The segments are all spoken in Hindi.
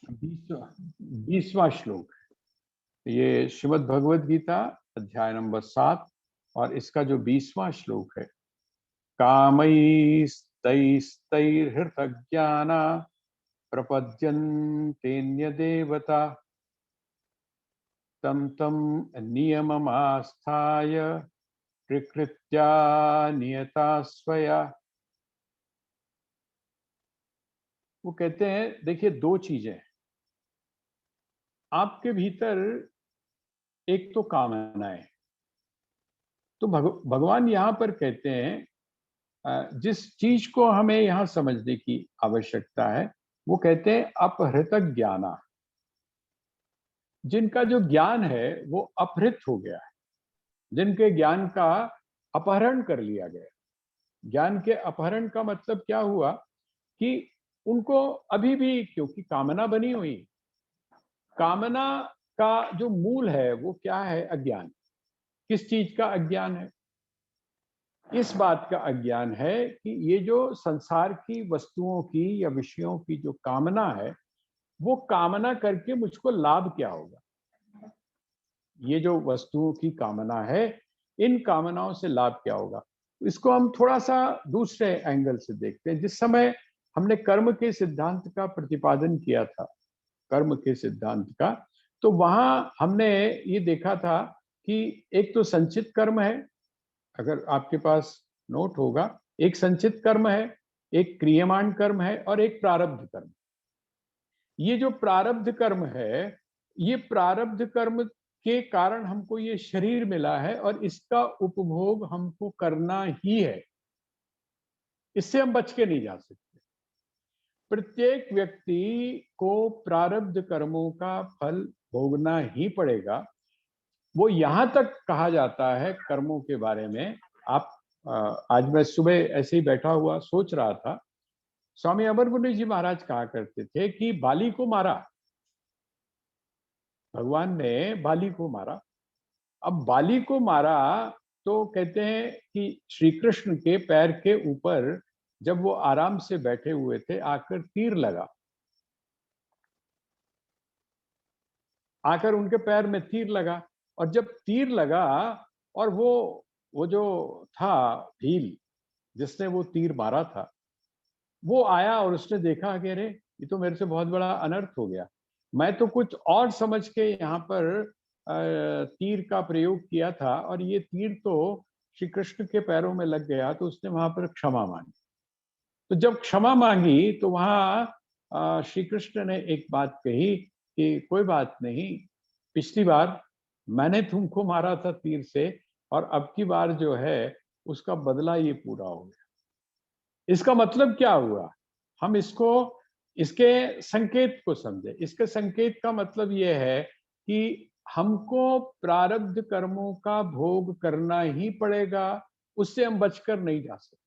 20वां श्लोक। ये श्रीमद् भगवद गीता अध्याय नंबर 7 और इसका जो 20वां श्लोक है। कामैस्तैस्तैर्हृतज्ञाना प्रपद्यन्तेन्य देवता तम तम नियममास्थाय प्रकृत्या नियता स्वया। वो कहते हैं, देखिए दो चीजें आपके भीतर, एक तो कामनाएं। तो भगवान यहां पर कहते हैं जिस चीज को हमें यहां समझने की आवश्यकता है वो कहते हैं अपहृत ज्ञाना। जिनका जो ज्ञान है वो अपहृत हो गया है, जिनके ज्ञान का अपहरण कर लिया गया। ज्ञान के अपहरण का मतलब क्या हुआ कि उनको अभी भी, क्योंकि कामना बनी हुई, कामना का जो मूल है वो क्या है? अज्ञान। किस चीज का अज्ञान है? इस बात का अज्ञान है कि ये जो संसार की वस्तुओं की या विषयों की जो कामना है, वो कामना करके मुझको लाभ क्या होगा? ये जो वस्तुओं की कामना है, इन कामनाओं से लाभ क्या होगा? इसको हम थोड़ा सा दूसरे एंगल से देखते हैं। जिस समय हमने कर्म के सिद्धांत का प्रतिपादन किया था, कर्म के सिद्धांत का, तो वहां हमने ये देखा था कि एक तो संचित कर्म है, अगर आपके पास नोट होगा, एक संचित कर्म है, एक क्रियमाण कर्म है और एक प्रारब्ध कर्म। ये जो प्रारब्ध कर्म है, ये प्रारब्ध कर्म के कारण हमको ये शरीर मिला है और इसका उपभोग हमको करना ही है। इससे हम बच के नहीं जा सकते। प्रत्येक व्यक्ति को प्रारब्ध कर्मों का फल भोगना ही पड़ेगा। वो यहां तक कहा जाता है कर्मों के बारे में। आप आज मैं सुबह ऐसे ही बैठा हुआ सोच रहा था, स्वामी अमरमुनि जी महाराज कहा करते थे कि बाली को मारा, भगवान ने बाली को मारा। अब बाली को मारा तो कहते हैं कि श्री कृष्ण के पैर के ऊपर जब वो आराम से बैठे हुए थे, आकर तीर लगा, आकर उनके पैर में तीर लगा। और जब तीर लगा और वो जो था भील, जिसने वो तीर मारा था, वो आया और उसने देखा कि अरे ये तो मेरे से बहुत बड़ा अनर्थ हो गया। मैं तो कुछ और समझ के यहाँ पर तीर का प्रयोग किया था और ये तीर तो श्री कृष्ण के पैरों में लग गया। तो उसने वहां पर क्षमा मांगी। तो जब क्षमा मांगी तो वहां श्री कृष्ण ने एक बात कही कि कोई बात नहीं, पिछली बार मैंने तुमको मारा था तीर से और अब की बार जो है उसका बदला ये पूरा हो गया। इसका मतलब क्या हुआ? हम इसको, इसके संकेत को समझे। इसके संकेत का मतलब यह है कि हमको प्रारब्ध कर्मों का भोग करना ही पड़ेगा, उससे हम बचकर नहीं जा सकते।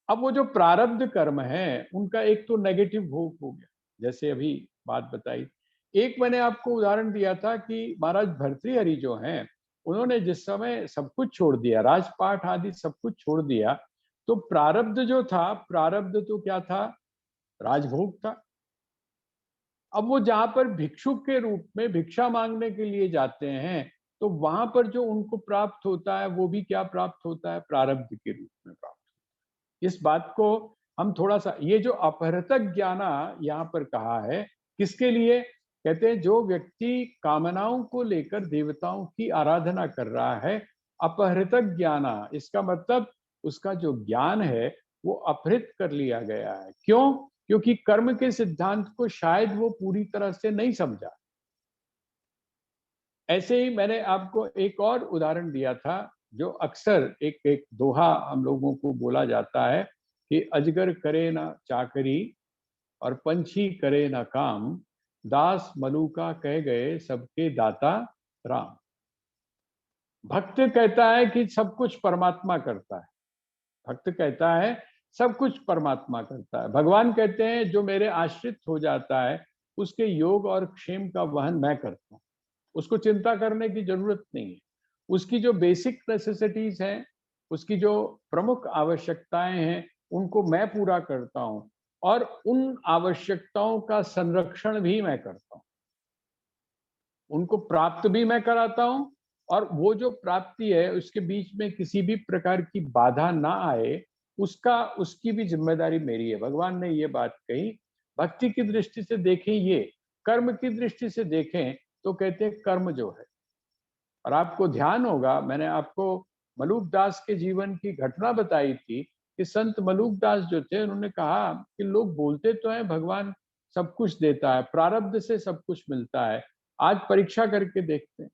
अब वो जो प्रारब्ध कर्म है उनका एक तो नेगेटिव भोग हो गया, जैसे अभी बात बताई। एक मैंने आपको उदाहरण दिया था कि महाराज भर्तृहरि जो हैं, उन्होंने जिस समय सब कुछ छोड़ दिया, राजपाट आदि सब कुछ छोड़ दिया, तो प्रारब्ध जो था, प्रारब्ध तो क्या था? राजभोग था। अब वो जहां पर भिक्षुक के रूप में भिक्षा मांगने के लिए जाते हैं, तो वहां पर जो उनको प्राप्त होता है वो भी क्या प्राप्त होता है? प्रारब्ध के रूप में प्राप्त। इस बात को हम थोड़ा सा, ये जो अपहृतक ज्ञाना यहाँ पर कहा है, किसके लिए? कहते हैं जो व्यक्ति कामनाओं को लेकर देवताओं की आराधना कर रहा है, अपहृतक ज्ञाना, इसका मतलब उसका जो ज्ञान है वो अपहृत कर लिया गया है। क्यों? क्योंकि कर्म के सिद्धांत को शायद वो पूरी तरह से नहीं समझा। ऐसे ही मैंने आपको एक और उदाहरण दिया था, जो अक्सर एक एक दोहा हम लोगों को बोला जाता है कि अजगर करे ना चाकरी और पंछी करे ना काम, दास मलूका कह गए सबके दाता राम। भक्त कहता है कि सब कुछ परमात्मा करता है, भक्त कहता है सब कुछ परमात्मा करता है। भगवान कहते हैं जो मेरे आश्रित हो जाता है उसके योग और क्षेम का वहन मैं करता हूँ, उसको चिंता करने की जरूरत नहीं है। उसकी जो बेसिक नेसेसिटीज हैं, उसकी जो प्रमुख आवश्यकताएं हैं, उनको मैं पूरा करता हूँ। और उन आवश्यकताओं का संरक्षण भी मैं करता हूँ, उनको प्राप्त भी मैं कराता हूँ, और वो जो प्राप्ति है उसके बीच में किसी भी प्रकार की बाधा ना आए, उसका उसकी भी जिम्मेदारी मेरी है। भगवान ने ये बात कही। भक्ति की दृष्टि से देखें ये, कर्म की दृष्टि से देखें तो कहते हैं कर्म जो है, और आपको ध्यान होगा मैंने आपको मलूक दास के जीवन की घटना बताई थी कि संत मलूक दास जो थे उन्होंने कहा कि लोग बोलते तो हैं भगवान सब कुछ देता है, प्रारब्ध से सब कुछ मिलता है, आज परीक्षा करके देखते हैं।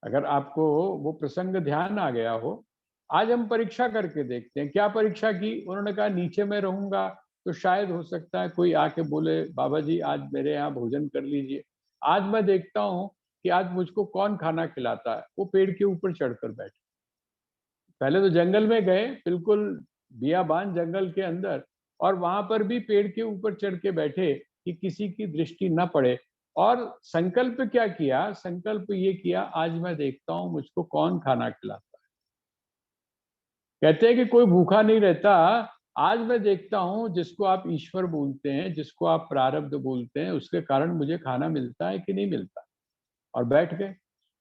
अगर आपको वो प्रसंग ध्यान आ गया हो, आज हम परीक्षा करके देखते हैं। क्या परीक्षा की? उन्होंने कहा नीचे में रहूंगा तो शायद हो सकता है कोई आके बोले बाबा जी आज मेरे यहाँ भोजन कर लीजिए। आज मैं देखता हूँ कि आज मुझको कौन खाना खिलाता है। वो पेड़ के ऊपर चढ़कर बैठे। पहले तो जंगल में गए, बिल्कुल बियाबान जंगल के अंदर, और वहां पर भी पेड़ के ऊपर चढ़ के बैठे कि किसी की दृष्टि न पड़े। और संकल्प क्या किया? संकल्प ये किया आज मैं देखता हूँ मुझको कौन खाना खिलाता है। कहते हैं कि कोई भूखा नहीं रहता। आज मैं देखता हूँ जिसको आप ईश्वर बोलते हैं, जिसको आप प्रारब्ध बोलते हैं, उसके कारण मुझे खाना मिलता है कि नहीं मिलता। और बैठ गए।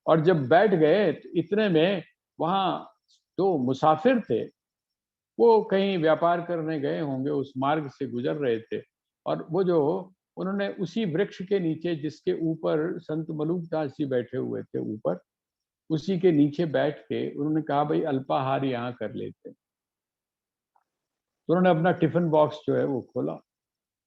और जब बैठ गए तो इतने में वहां दो मुसाफिर थे, वो कहीं व्यापार करने गए होंगे, उस मार्ग से गुजर रहे थे। और वो जो उन्होंने उसी वृक्ष के नीचे जिसके ऊपर संत मलूक दास जी बैठे हुए थे ऊपर, उसी के नीचे बैठ के उन्होंने कहा भाई अल्पाहार यहाँ कर लेते हैं। तो उन्होंने अपना टिफिन बॉक्स जो है वो खोला,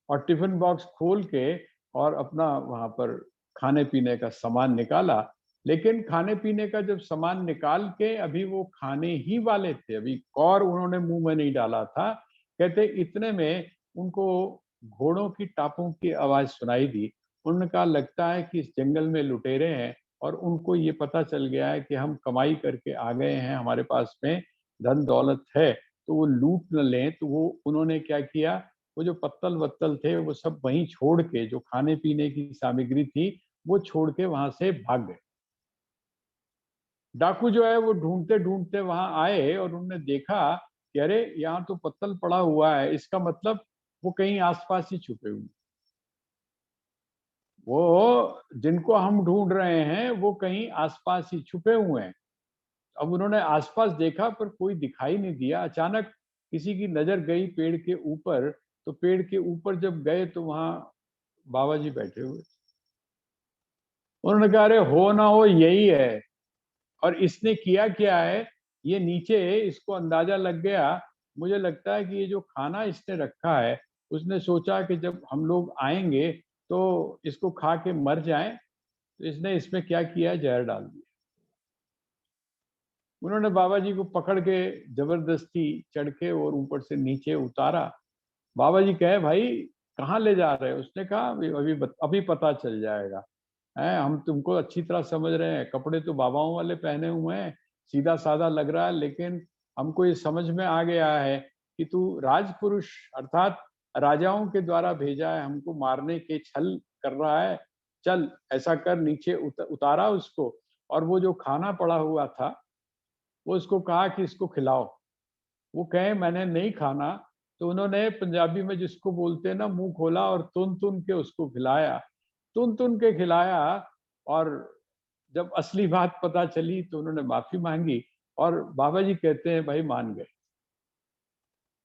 और टिफिन बॉक्स खोल के और अपना वहां पर खाने पीने का सामान निकाला। लेकिन खाने पीने का जब सामान निकाल के अभी वो खाने ही वाले थे, अभी और उन्होंने मुंह में नहीं डाला था, कहते इतने में उनको घोड़ों की टापों की आवाज सुनाई दी। उन्होंने कहा लगता है कि इस जंगल में लुटेरे हैं, और उनको ये पता चल गया है कि हम कमाई करके आ गए हैं, हमारे पास में धन दौलत है, तो वो लूट न लें। तो वो उन्होंने क्या किया, वो जो पत्तल वत्तल थे वो सब वहीं छोड़ के, जो खाने पीने की सामग्री थी वो छोड़ के वहां से भाग गए। डाकू जो है वो ढूंढते ढूंढते वहां आए और उन्होंने देखा कि अरे यहाँ तो पत्तल पड़ा हुआ है, इसका मतलब वो कहीं आसपास ही छुपे हुए। वो जिनको हम ढूंढ रहे हैं वो कहीं आसपास ही छुपे हुए हैं। अब उन्होंने आसपास देखा पर कोई दिखाई नहीं दिया। अचानक किसी की नजर गई पेड़ के ऊपर, तो पेड़ के ऊपर जब गए तो वहां बाबा जी बैठे हुए। उन्होंने कहा अरे हो ना हो यही है। और इसने किया क्या है, ये नीचे इसको अंदाजा लग गया। मुझे लगता है कि ये जो खाना इसने रखा है, उसने सोचा कि जब हम लोग आएंगे तो इसको खा के मर जाएं, तो इसने इसमें क्या किया, जहर डाल दिया। उन्होंने बाबा जी को पकड़ के जबरदस्ती चढ़ के और ऊपर से नीचे उतारा। बाबा जी कहे भाई कहाँ ले जा रहे हो? उसने कहा अभी पता चल जाएगा। है हम तुमको अच्छी तरह समझ रहे हैं, कपड़े तो बाबाओं वाले पहने हुए हैं, सीधा साधा लग रहा है, लेकिन हमको ये समझ में आ गया है कि तू राजपुरुष अर्थात राजाओं के द्वारा भेजा है, हमको मारने के छल कर रहा है। चल ऐसा कर, नीचे उतारा उसको। और वो जो खाना पड़ा हुआ था वो उसको कहा कि इसको खिलाओ। वो कहे मैंने नहीं खाना। तो उन्होंने पंजाबी में जिसको बोलते हैं ना, मुंह खोला और तुन तुन के उसको खिलाया। तुन तुन के खिलाया। और जब असली बात पता चली तो उन्होंने माफी मांगी, और बाबा जी कहते हैं भाई मान गए।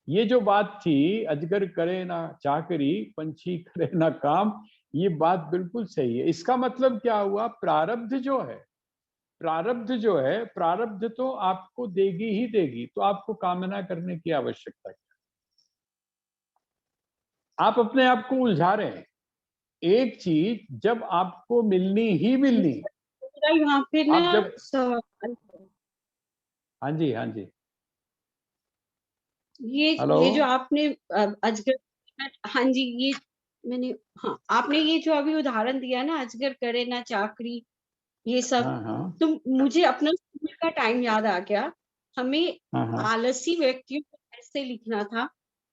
ये जो बात थी, अजगर करे ना चाकरी पंछी करे ना काम, ये बात बिल्कुल सही है। इसका मतलब क्या हुआ, प्रारब्ध जो है, प्रारब्ध जो है, प्रारब्ध तो आपको देगी ही देगी, तो आपको कामना करने की आवश्यकता क्या? आप अपने आप को उलझा रहे हैं। एक चीज जब आपको मिलनी ही मिलनी, मेरा यहाँ पे ना आप जब, सवाल है। हाँ जी हाँ जी, हेलो, ये जो आपने अजगर, हाँ जी, ये मैंने, हाँ आपने ये जो अभी उदाहरण दिया ना, अजगर करे ना चाकरी, ये सब, हाँ हाँ तो मुझे अपना स्कूल का टाइम याद आ गया। हमें हाँ हाँ आलसी व्यक्तियों को कैसे लिखना था,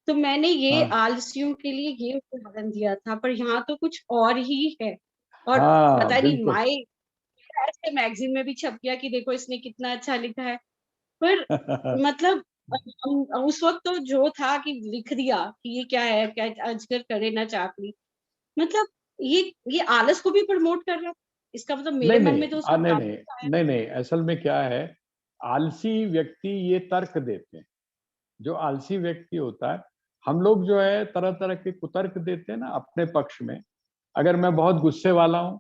तो मैंने ये हाँ आलसियों के लिए ये उदाहरण दिया था, पर यहाँ तो कुछ और ही है। और हाँ पता नहीं बिल्कुल। माई ऐसे मैगजीन में भी छप गया कि देखो इसने कितना अच्छा लिखा है। पर मतलब उस वक्त तो जो था कि लिख दिया कि ये क्या है, क्या अजगर करे ना चाकरी, मतलब ये आलस को भी प्रमोट कर रहा है। इसका मतलब मेरे नहीं मन नहीं में तो उसका नहीं नहीं काफी आया। नहीं नहीं, असल में क्या है, आलसी व्यक्ति ये तर्क देते हैं। जो आलसी व्यक्ति होता है, हम लोग जो है तरह तरह के कुतर्क देते हैं ना अपने पक्ष में। अगर मैं बहुत गुस्से वाला हूं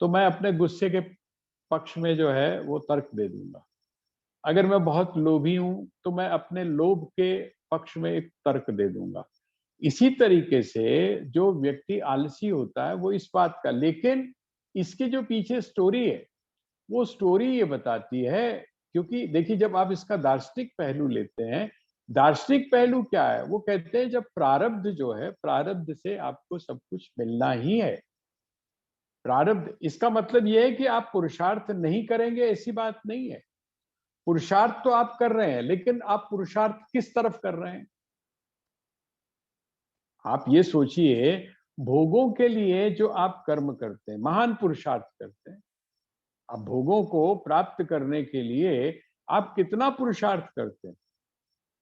तो मैं अपने गुस्से के पक्ष में जो है वो तर्क दे दूंगा। अगर मैं बहुत लोभी हूं तो मैं अपने लोभ के पक्ष में एक तर्क दे दूंगा। इसी तरीके से जो व्यक्ति आलसी होता है वो इस बात का, लेकिन इसके जो पीछे स्टोरी है वो स्टोरी ये बताती है, क्योंकि देखिए जब आप इसका दार्शनिक पहलू लेते हैं, दार्शनिक पहलू क्या है, वो कहते हैं जब प्रारब्ध जो है, प्रारब्ध से आपको सब कुछ मिलना ही है। प्रारब्ध इसका मतलब ये है कि आप पुरुषार्थ नहीं करेंगे ऐसी बात नहीं है। पुरुषार्थ तो आप कर रहे हैं, लेकिन आप पुरुषार्थ किस तरफ कर रहे हैं? आप ये सोचिए, भोगों के लिए जो आप कर्म करते हैं, महान पुरुषार्थ करते हैं, आप भोगों को प्राप्त करने के लिए आप कितना पुरुषार्थ करते हैं।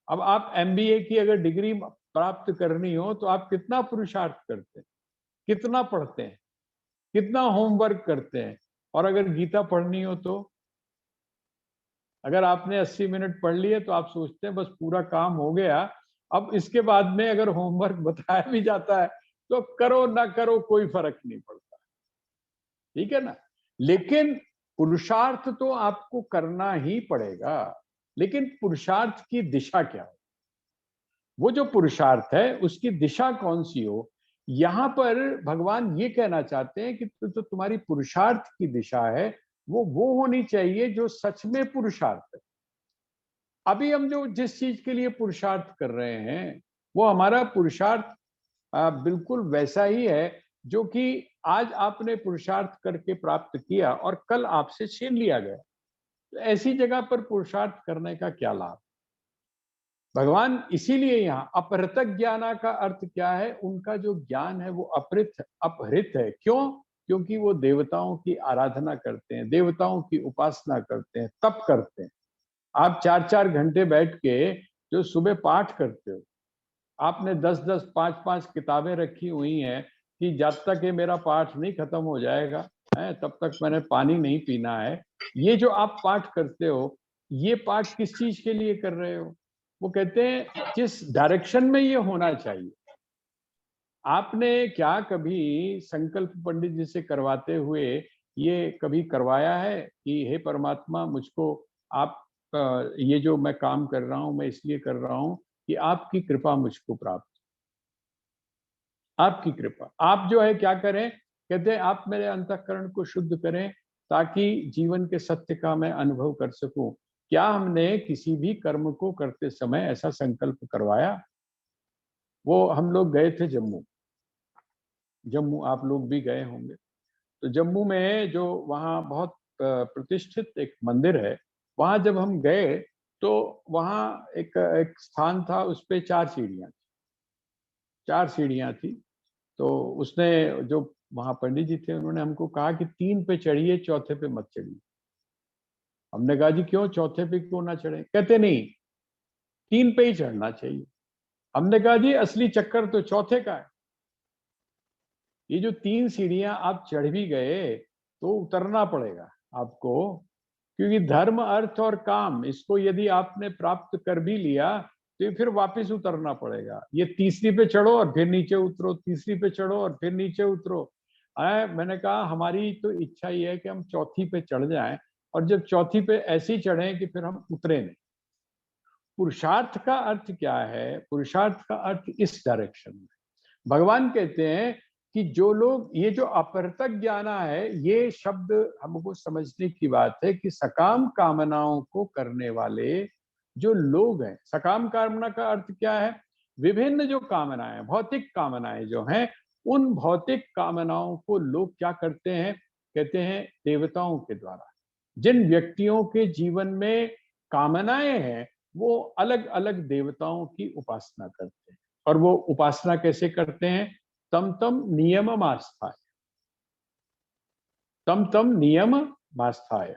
अब आप एमबीए की अगर डिग्री प्राप्त करनी हो तो आप कितना पुरुषार्थ करते हैं, कितना पढ़ते हैं, कितना होमवर्क करते हैं। और अगर गीता पढ़नी हो तो अगर आपने 80 मिनट पढ़ लिए तो आप सोचते हैं बस पूरा काम हो गया। अब इसके बाद में अगर होमवर्क बताया भी जाता है तो करो ना करो कोई फर्क नहीं पड़ता, ठीक है ना। लेकिन पुरुषार्थ तो आपको करना ही पड़ेगा। लेकिन पुरुषार्थ की दिशा क्या है, वो जो पुरुषार्थ है उसकी दिशा कौन सी हो। यहां पर भगवान ये कहना चाहते हैं कि जो तुम्हारी पुरुषार्थ की दिशा है वो होनी चाहिए जो सच में पुरुषार्थ है। अभी हम जो जिस चीज के लिए पुरुषार्थ कर रहे हैं वो हमारा पुरुषार्थ बिल्कुल वैसा ही है जो कि आज आपने पुरुषार्थ करके प्राप्त किया और कल आपसे छीन लिया गया। तो ऐसी जगह पर पुरुषार्थ करने का क्या लाभ। भगवान इसीलिए यहाँ अपहृतक ज्ञाना का अर्थ क्या है, उनका जो ज्ञान है वो अपहृत है। क्यों? क्योंकि वो देवताओं की आराधना करते हैं, देवताओं की उपासना करते हैं, तप करते हैं। आप 4-4 घंटे बैठ के जो सुबह पाठ करते हो, आपने 10-10 5-5 किताबें रखी हुई हैं कि जब तक ये मेरा पाठ नहीं खत्म हो जाएगा है तब तक मैंने पानी नहीं पीना है। ये जो आप पाठ करते हो, ये पाठ किस चीज के लिए कर रहे हो? वो कहते हैं जिस डायरेक्शन में ये होना चाहिए। आपने क्या कभी संकल्प पंडित जी से करवाते हुए ये कभी करवाया है कि हे परमात्मा मुझको आप ये जो मैं काम कर रहा हूं मैं इसलिए कर रहा हूं कि आपकी कृपा मुझको प्राप्त, आपकी कृपा। आप जो है क्या करें, कहते हैं आप मेरे अंतःकरण को शुद्ध करें ताकि जीवन के सत्य का मैं अनुभव कर सकूं। क्या हमने किसी भी कर्म को करते समय ऐसा संकल्प करवाया? वो हम लोग गए थे जम्मू। जम्मू आप लोग भी गए होंगे। तो जम्मू में जो वहाँ बहुत प्रतिष्ठित एक मंदिर है, वहाँ जब हम गए तो वहाँ एक एक स्थान था, उस पे 4 सीढ़ियाँ, 4 सीढ़ियाँ थी। तो उसने जो वहाँ पंडित जी थे उन्होंने हमको कहा कि 3 पे चढ़िए, चौथे पे मत चढ़िए। हमने कहा जी क्यों, चौथे पे क्यों ना चढ़े? कहते नहीं, 3 पे ही चढ़ना चाहिए। हमने कहा जी असली चक्कर तो चौथे का है। ये जो 3 सीढ़ियां आप चढ़ भी गए तो उतरना पड़ेगा आपको, क्योंकि धर्म अर्थ और काम इसको यदि आपने प्राप्त कर भी लिया तो फिर वापस उतरना पड़ेगा। ये तीसरी पे चढ़ो और फिर नीचे उतरो, तीसरी पे चढ़ो और फिर नीचे उतरो। मैंने कहा हमारी तो इच्छा ही है कि हम चौथी पे चढ़ जाएं, और जब चौथी पे ऐसी चढ़े कि फिर हम उतरे नहीं। पुरुषार्थ का अर्थ क्या है? पुरुषार्थ का अर्थ इस डायरेक्शन में भगवान कहते हैं कि जो लोग, ये जो अपरतक ज्ञाना है, ये शब्द हमको समझने की बात है कि सकाम कामनाओं को करने वाले जो लोग हैं। सकाम कामना का अर्थ क्या है? विभिन्न जो कामनाएं, भौतिक कामनाएं जो हैं, उन भौतिक कामनाओं को लोग क्या करते हैं? कहते हैं देवताओं के द्वारा। जिन व्यक्तियों के जीवन में कामनाएं हैं वो अलग अलग देवताओं की उपासना करते हैं। और वो उपासना कैसे करते हैं? तम तम नियम आस्थाय, तम तम नियम आस्थाय।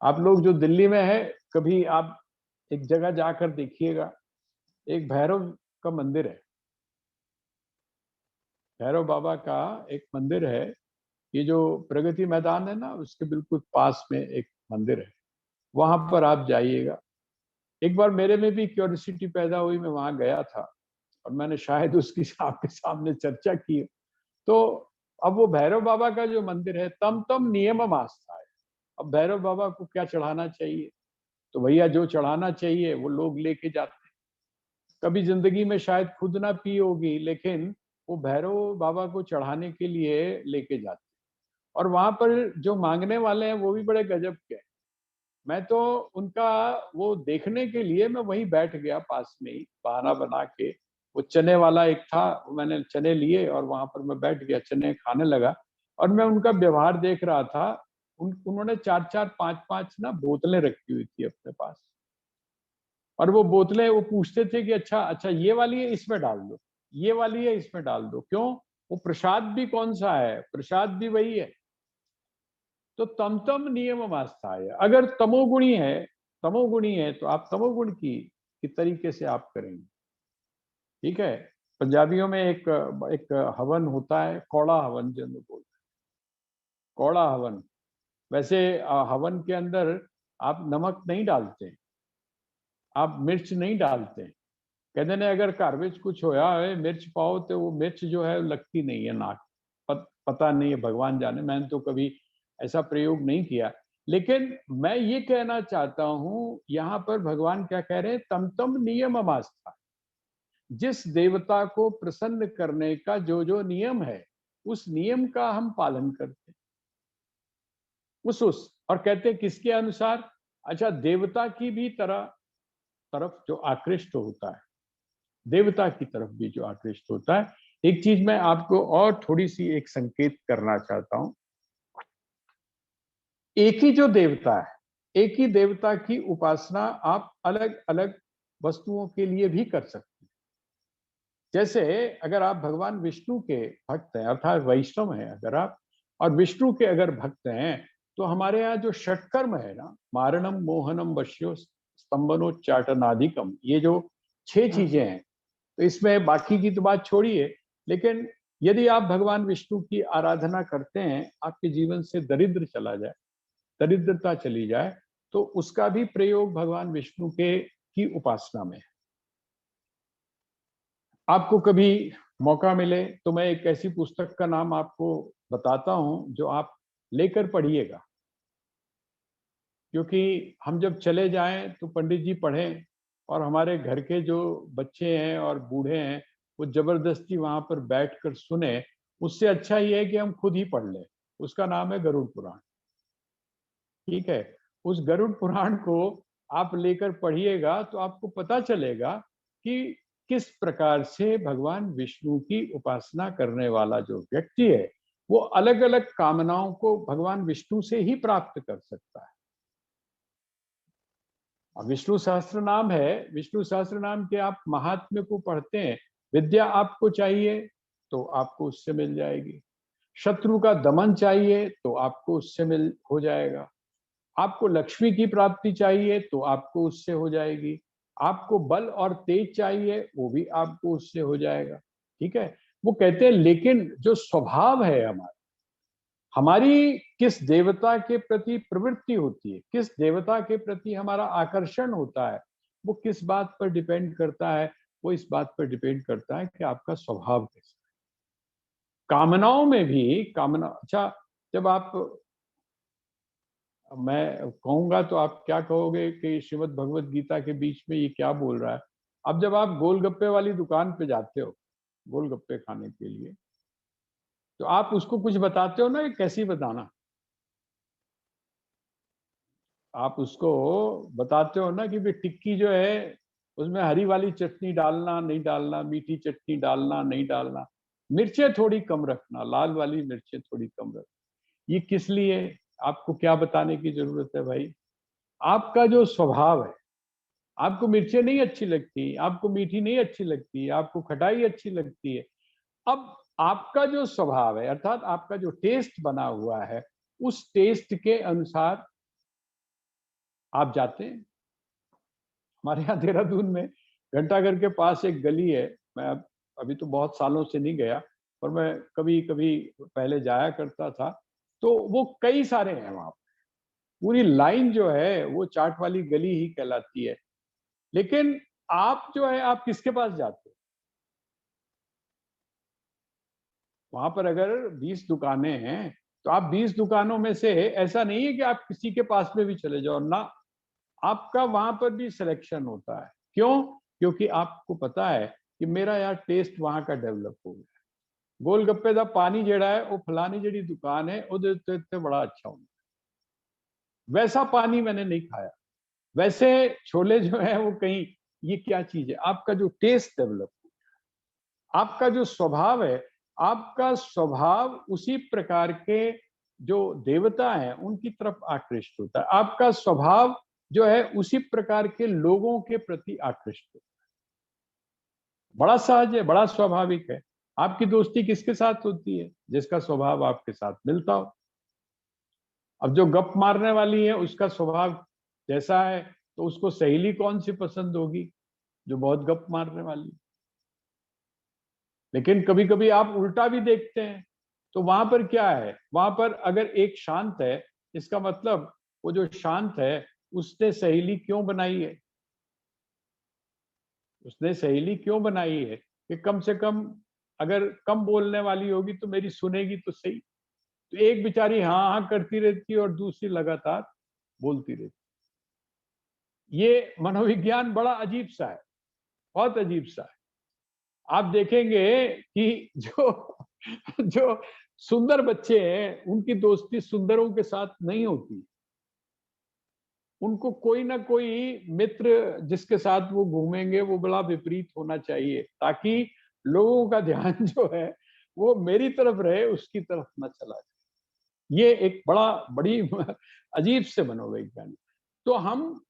आप लोग जो दिल्ली में है, कभी आप एक जगह जाकर देखिएगा, एक भैरव का मंदिर है। भैरव बाबा का एक मंदिर है। ये जो प्रगति मैदान है ना, उसके बिल्कुल पास में एक मंदिर है। वहां पर आप जाइएगा। एक बार मेरे में भी क्यूरियोसिटी पैदा हुई, मैं वहां गया था और मैंने शायद उसकी आपके सामने चर्चा की। तो अब वो भैरव बाबा का जो मंदिर है, तम तम नियमम आस्था है। अब भैरव बाबा को क्या चढ़ाना चाहिए, तो भैया जो चढ़ाना चाहिए वो लोग लेके जाते हैं। कभी जिंदगी में शायद खुद ना पी होगी, लेकिन वो भैरव बाबा को चढ़ाने के लिए लेके जाते हैं। और वहां पर जो मांगने वाले हैं वो भी बड़े गजब के हैं। मैं तो उनका वो देखने के लिए मैं वहीं बैठ गया पास में ही, बहाना बना के। वो चने वाला एक था, मैंने चने लिए और वहां पर मैं बैठ गया, चने खाने लगा। और मैं उनका व्यवहार देख रहा था। उन्होंने 4-4, 5-5 ना बोतलें रखी हुई थी अपने पास। और वो बोतलें वो पूछते थे कि अच्छा अच्छा ये वाली है, इसमें डाल दो, ये वाली है, इसमें डाल दो। क्यों? वो प्रसाद भी कौन सा है, प्रसाद भी वही है। तो तम तम नियम आस्था है। अगर तमोगुणी है तो आप तमोगुण की तरीके से आप करेंगे। ठीक है। पंजाबियों में एक एक हवन होता है, कौड़ा हवन जिन्हें बोलते हैं, कौड़ा हवन। वैसे हवन के अंदर आप नमक नहीं डालते, आप मिर्च नहीं डालते। कहते ने अगर घर में कुछ होया है मिर्च पाओ तो वो मिर्च जो है लगती नहीं है नाक। पता नहीं है, भगवान जाने, मैंने तो कभी ऐसा प्रयोग नहीं किया। लेकिन मैं ये कहना चाहता हूं, यहाँ पर भगवान क्या कह रहे हैं, तम तम नियम आस्था। जिस देवता को प्रसन्न करने का जो जो नियम है, उस नियम का हम पालन करते हैं। उस और कहते हैं किसके अनुसार? अच्छा, देवता की भी तरफ जो आकृष्ट होता है, देवता की तरफ भी जो आकृष्ट होता है। एक चीज मैं आपको और थोड़ी सी एक संकेत करना चाहता हूं। एक ही जो देवता है, एक ही देवता की उपासना आप अलग अलग वस्तुओं के लिए भी कर सकते हैं। जैसे अगर आप भगवान विष्णु के भक्त हैं, अर्थात वैष्णव हैं अगर आप, और विष्णु के अगर भक्त हैं, तो हमारे यहाँ जो षटकर्म है ना, मारणम मोहनम वश्यो स्तंभनोच्चाटनादिकम, ये जो 6 चीजें हैं, तो इसमें बाकी की तो बात छोड़िए। लेकिन यदि आप भगवान विष्णु की आराधना करते हैं, आपके जीवन से दरिद्र चला जाए, दरिद्रता चली जाए, तो उसका भी प्रयोग भगवान विष्णु के की उपासना में है। आपको कभी मौका मिले तो मैं एक ऐसी पुस्तक का नाम आपको बताता हूं जो आप लेकर पढ़िएगा। क्योंकि हम जब चले जाएं तो पंडित जी पढ़ें, और हमारे घर के जो बच्चे हैं और बूढ़े हैं वो जबरदस्ती वहां पर बैठकर सुने। उससे अच्छा ये है कि हम खुद ही पढ़ लें। उसका नाम है गरुड़ पुराण। ठीक है। उस गरुड़ पुराण को आप लेकर पढ़िएगा तो आपको पता चलेगा कि किस प्रकार से भगवान विष्णु की उपासना करने वाला जो व्यक्ति है, वो अलग अलग कामनाओं को भगवान विष्णु से ही प्राप्त कर सकता है। अब विष्णु सहस्त्र नाम है, विष्णु सहस्त्र नाम के आप महात्म्य को पढ़ते हैं। विद्या आपको चाहिए तो आपको उससे मिल जाएगी। शत्रु का दमन चाहिए तो आपको उससे मिल हो जाएगा। आपको लक्ष्मी की प्राप्ति चाहिए तो आपको उससे हो जाएगी। आपको बल और तेज चाहिए, वो भी आपको उससे हो जाएगा। ठीक है। वो कहते हैं लेकिन जो स्वभाव है हमारी किस देवता के प्रति प्रवृत्ति होती है, किस देवता के प्रति हमारा आकर्षण होता है, वो किस बात पर डिपेंड करता है? वो इस बात पर डिपेंड करता है कि आपका स्वभाव कैसा है। कामनाओं में भी कामना, अच्छा, जब आप, मैं कहूंगा तो आप क्या कहोगे कि श्रीमद् भगवत गीता के बीच में ये क्या बोल रहा है। अब जब आप गोलगप्पे वाली दुकान पे जाते हो गोलगप्पे खाने के लिए, तो आप उसको कुछ बताते हो ना कि कैसी बताना। आप उसको बताते हो ना कि भाई टिक्की जो है उसमें हरी वाली चटनी डालना नहीं डालना, मीठी चटनी डालना नहीं डालना, मिर्चें थोड़ी कम रखना, लाल वाली मिर्चें थोड़ी कम रखना। ये किस लिए? आपको क्या बताने की जरूरत है भाई? आपका जो स्वभाव है, आपको मिर्चें नहीं अच्छी लगती, आपको मीठी नहीं अच्छी लगती, आपको खटाई अच्छी लगती है। अब आपका जो स्वभाव है, अर्थात आपका जो टेस्ट बना हुआ है, उस टेस्ट के अनुसार आप जाते हैं। हमारे यहाँ देहरादून में घंटाघर के पास एक गली है, मैं अभी तो बहुत सालों से नहीं गया, पर मैं कभी कभी पहले जाया करता था। तो वो कई सारे हैं वहां, पूरी लाइन जो है वो चाट वाली गली ही कहलाती है। लेकिन आप जो है, आप किसके पास जाते हो? वहां पर अगर 20 दुकानें हैं तो आप 20 दुकानों में से, ऐसा नहीं है कि आप किसी के पास में भी चले जाओ ना, आपका वहां पर भी सिलेक्शन होता है। क्यों? क्योंकि आपको पता है कि मेरा यार टेस्ट वहां का डेवलप हो गया। गोलगप्पे का पानी जेड़ा है वो फलानी जेड़ी दुकान है ਉਹਦੇ ਉੱਤੇ बड़ा अच्छा होता है, वैसा पानी मैंने नहीं खाया। वैसे छोले जो है वो कहीं, ये क्या चीज है? आपका जो टेस्ट डेवलप, आपका जो स्वभाव है, आपका स्वभाव उसी प्रकार के जो देवता हैं उनकी तरफ आकृष्ट होता है। आपका स्वभाव जो है उसी प्रकार के लोगों के प्रति आकृष्ट होता है। बड़ा सहज है, बड़ा स्वाभाविक है। आपकी दोस्ती किसके साथ होती है? जिसका स्वभाव आपके साथ मिलता हो। अब जो गप मारने वाली है उसका स्वभाव जैसा है, तो उसको सहेली कौन सी पसंद होगी? जो बहुत गप मारने वाली। लेकिन कभी कभी आप उल्टा भी देखते हैं, तो वहां पर क्या है? वहां पर अगर एक शांत है, इसका मतलब वो जो शांत है उसने सहेली क्यों बनाई है? उसने सहेली क्यों बनाई है कि कम से कम अगर कम बोलने वाली होगी तो मेरी सुनेगी तो सही। तो एक बेचारी हाँ हाँ करती रहती है और दूसरी लगातार बोलती रहती है। ये मनोविज्ञान बड़ा अजीब सा है, बहुत अजीब सा है। आप देखेंगे कि जो जो सुंदर बच्चे हैं उनकी दोस्ती सुंदरों के साथ नहीं होती। उनको कोई ना कोई मित्र जिसके साथ वो घूमेंगे वो बड़ा विपरीत होना चाहिए, ताकि लोगों का ध्यान जो है वो मेरी तरफ रहे, उसकी तरफ न चला जाए। ये एक बड़ी अजीब से मनोवैज्ञानिक। तो हम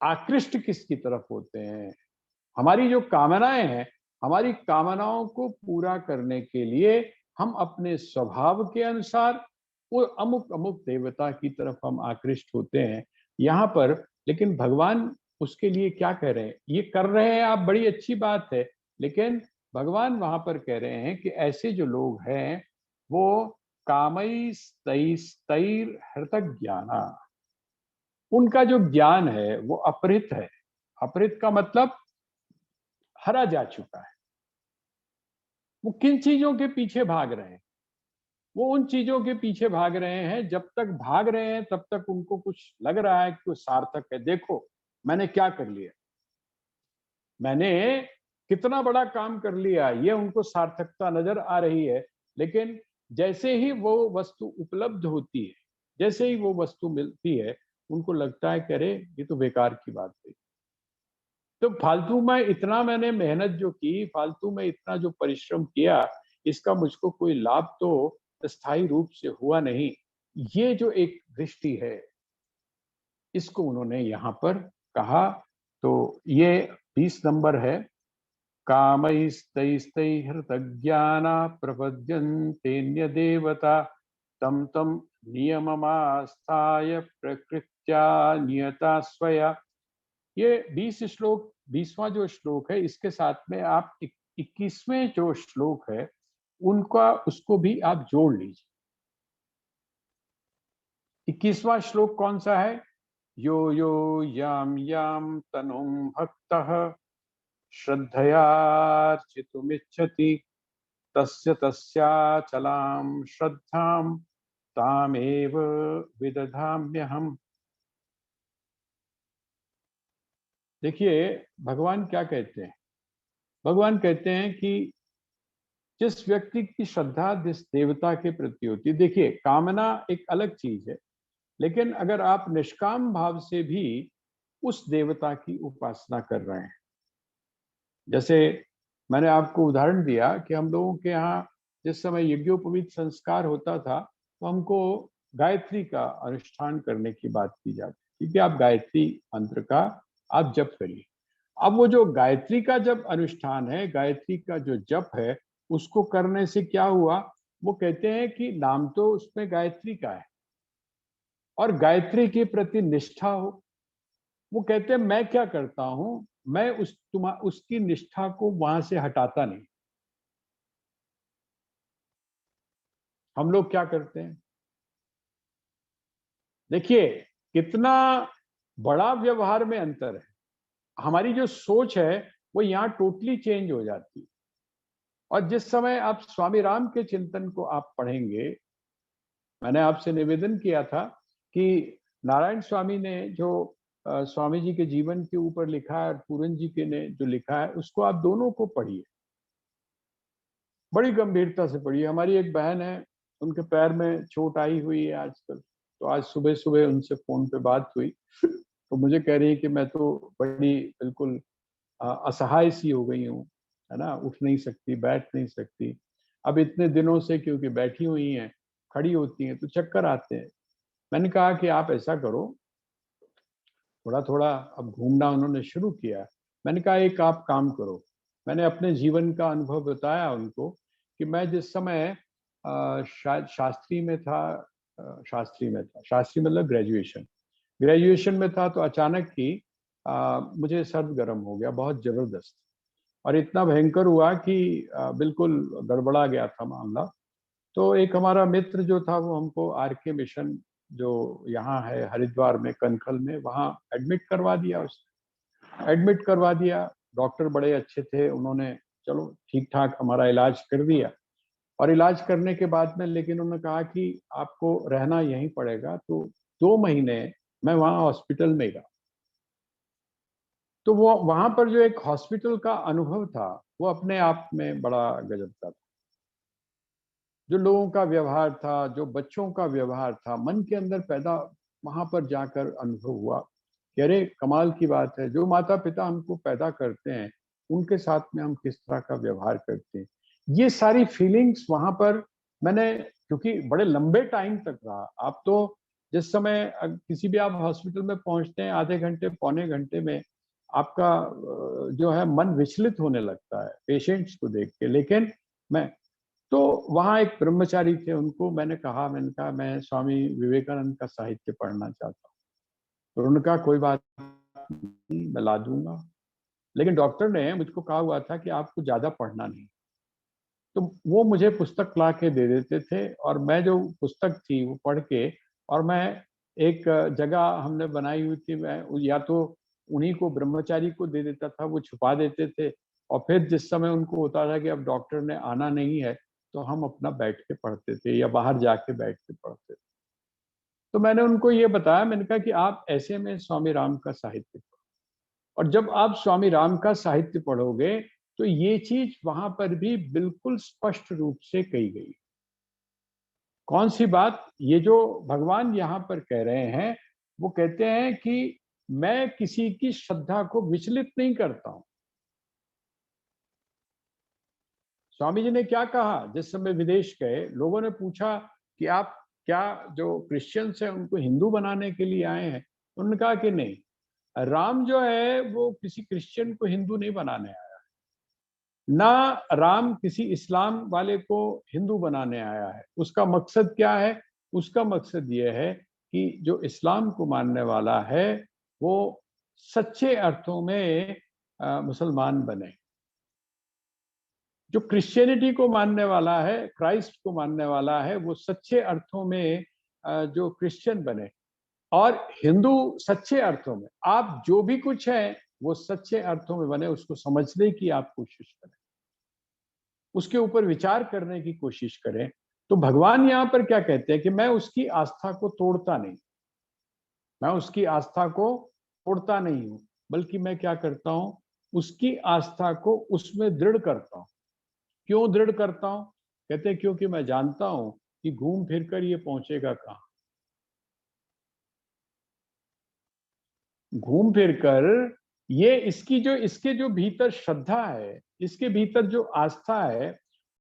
आकृष्ट किसकी तरफ होते हैं? हमारी जो कामनाएं हैं, हमारी कामनाओं को पूरा करने के लिए हम अपने स्वभाव के अनुसार वो अमुक अमुक देवता की तरफ हम आकृष्ट होते हैं। यहाँ पर लेकिन भगवान उसके लिए क्या कह रहे हैं? ये कर रहे हैं आप, बड़ी अच्छी बात है, लेकिन भगवान वहां पर कह रहे हैं कि ऐसे जो लोग हैं वो कामई तैर हृतक ज्ञाना, उनका जो ज्ञान है वो अपहृत है। अपहृत का मतलब हरा जा चुका है। वो किन चीजों के पीछे भाग रहे हैं? वो उन चीजों के पीछे भाग रहे हैं, जब तक भाग रहे हैं तब तक उनको कुछ लग रहा है कि वो सार्थक है। देखो मैंने क्या कर लिया, मैंने कितना बड़ा काम कर लिया, ये उनको सार्थकता नजर आ रही है। लेकिन जैसे ही वो वस्तु उपलब्ध होती है, जैसे ही वो वस्तु मिलती है, उनको लगता है कि अरे ये तो बेकार की बात है। तो फालतू में इतना मैंने मेहनत जो की, फालतू में इतना जो परिश्रम किया, इसका मुझको कोई लाभ तो स्थायी रूप से हुआ नहीं। ये जो एक दृष्टि है, इसको उन्होंने यहाँ पर कहा। तो ये 20 नंबर है। कामैस्तैस्तैहृतज्ञाना प्रपद्यन्तेऽन्य देवता तम तम नियममास्थाय प्रकृत्या नियता स्वया। ये 20 श्लोक, 20वां जो श्लोक है, इसके साथ में आप 21वें जो श्लोक है उनका, उसको भी आप जोड़ लीजिए। 21वां श्लोक कौन सा है? यो यो याम याम तनुम भक्तः श्रद्धयार्चितुमिच्छति तस्य तस्याचलां श्रद्धां तामेव विदधाम्यहम्। देखिए भगवान क्या कहते हैं? भगवान कहते हैं कि जिस व्यक्ति की श्रद्धा जिस देवता के प्रति होती है, देखिए कामना एक अलग चीज है, लेकिन अगर आप निष्काम भाव से भी उस देवता की उपासना कर रहे हैं, जैसे मैंने आपको उदाहरण दिया कि हम लोगों के यहाँ जिस समय यज्ञोपवीत संस्कार होता था, तो हमको गायत्री का अनुष्ठान करने की बात की जाती थी कि आप गायत्री मंत्र का आप जप करिए। अब वो जो गायत्री का जब अनुष्ठान है, गायत्री का जो जप है, उसको करने से क्या हुआ? वो कहते हैं कि नाम तो उसमें गायत्री का है और गायत्री के प्रति निष्ठा हो, वो कहते हैं मैं क्या करता हूं, मैं उसकी निष्ठा को वहां से हटाता नहीं। हम लोग क्या करते हैं, देखिए कितना बड़ा व्यवहार में अंतर है। हमारी जो सोच है वो यहाँ टोटली चेंज हो जाती है। और जिस समय आप स्वामी राम के चिंतन को आप पढ़ेंगे, मैंने आपसे निवेदन किया था कि नारायण स्वामी ने जो स्वामी जी के जीवन के ऊपर लिखा है और पूरन जी के ने जो लिखा है, उसको आप दोनों को पढ़िए, बड़ी गंभीरता से पढ़िए। हमारी एक बहन है, उनके पैर में चोट आई हुई है आजकल, तो आज सुबह सुबह उनसे फोन पे बात हुई, तो मुझे कह रही है कि मैं तो बड़ी बिल्कुल असहाय सी हो गई हूँ, है ना, उठ नहीं सकती, बैठ नहीं सकती। अब इतने दिनों से क्योंकि बैठी हुई हैं, खड़ी होती हैं तो चक्कर आते हैं। मैंने कहा कि आप ऐसा करो, थोड़ा थोड़ा अब घूमना उन्होंने शुरू किया। मैंने कहा एक आप काम करो, मैंने अपने जीवन का अनुभव बताया उनको कि मैं जिस समय शायद शास्त्री में था, शास्त्री मतलब ग्रेजुएशन, ग्रेजुएशन में था, तो अचानक ही मुझे सर्द गर्म हो गया बहुत जबरदस्त, और इतना भयंकर हुआ कि बिल्कुल गड़बड़ा गया था मामला। तो एक हमारा मित्र जो था वो हमको आर के मिशन जो यहाँ है हरिद्वार में कनखल में, वहाँ एडमिट करवा दिया। उसने एडमिट करवा दिया, डॉक्टर बड़े अच्छे थे, उन्होंने चलो ठीक ठाक हमारा इलाज कर दिया। और इलाज करने के बाद में लेकिन उन्होंने कहा कि आपको रहना यहीं पड़ेगा, तो 2 महीने मैं वहाँ हॉस्पिटल में गया। तो वो वहां पर जो एक हॉस्पिटल का अनुभव था वो अपने आप में बड़ा गजब का था। जो लोगों का व्यवहार था, जो बच्चों का व्यवहार था, मन के अंदर पैदा वहां पर जाकर अनुभव हुआ कि अरे कमाल की बात है, जो माता पिता हमको पैदा करते हैं उनके साथ में हम किस तरह का व्यवहार करते हैं। ये सारी फीलिंग्स वहां पर मैंने, क्योंकि बड़े लंबे टाइम तक रहा। आप तो जिस समय किसी भी आप हॉस्पिटल में पहुंचते हैं, आधे घंटे पौने घंटे में आपका जो है मन विचलित होने लगता है पेशेंट्स को देख के। लेकिन मैं तो वहाँ एक ब्रह्मचारी थे, उनको मैंने कहा मैं स्वामी विवेकानंद का साहित्य पढ़ना चाहता हूँ। तो उन्होंने कहा कोई बात नहीं, मैं ला दूंगा। लेकिन डॉक्टर ने मुझको कहा हुआ था कि आपको ज्यादा पढ़ना नहीं। तो वो मुझे पुस्तक ला के दे देते थे, और मैं जो पुस्तक थी वो पढ़ के, और मैं एक जगह हमने बनाई हुई थी, मैं या तो उन्हीं को ब्रह्मचारी को दे देता था, वो छुपा देते थे। और फिर जिस समय उनको होता था कि अब डॉक्टर ने आना नहीं है, तो हम अपना बैठ के पढ़ते थे या बाहर जाके बैठ के पढ़ते थे। तो मैंने उनको ये बताया, मैंने कहा कि आप ऐसे में स्वामी राम का साहित्य पढ़ो, और जब आप स्वामी राम का साहित्य पढ़ोगे तो ये चीज वहां पर भी बिल्कुल स्पष्ट रूप से कही गई। कौन सी बात, ये जो भगवान यहाँ पर कह रहे हैं, वो कहते हैं कि मैं किसी की श्रद्धा को विचलित नहीं करता हूं। स्वामी जी ने क्या कहा, जिस समय विदेश गए लोगों ने पूछा कि आप क्या जो क्रिश्चियंस हैं उनको हिंदू बनाने के लिए आए हैं? उन्होंने कहा कि नहीं, राम जो है वो किसी क्रिश्चियन को हिंदू नहीं बनाने आया, ना राम किसी इस्लाम वाले को हिंदू बनाने आया है। उसका मकसद क्या है? उसका मकसद ये है कि जो इस्लाम को मानने वाला है वो सच्चे अर्थों में मुसलमान बने, जो क्रिश्चियनिटी को मानने वाला है, क्राइस्ट को मानने वाला है, वो सच्चे अर्थों में जो क्रिश्चियन बने। और हिंदू सच्चे अर्थों में, आप जो भी कुछ है वो सच्चे अर्थों में बने, उसको समझने की आप कोशिश करें, उसके ऊपर विचार करने की कोशिश करें। तो भगवान यहाँ पर क्या कहते हैं कि मैं उसकी आस्था को तोड़ता नहीं, मैं उसकी आस्था को तोड़ता नहीं हूं, बल्कि मैं क्या करता हूं, उसकी आस्था को उसमें दृढ़ करता हूं। क्यों दृढ़ करता हूं? कहते हैं क्योंकि मैं जानता हूं कि घूम फिर कर ये पहुंचेगा कहां। घूम फिर कर ये इसकी जो इसके जो भीतर श्रद्धा है, इसके भीतर जो आस्था है,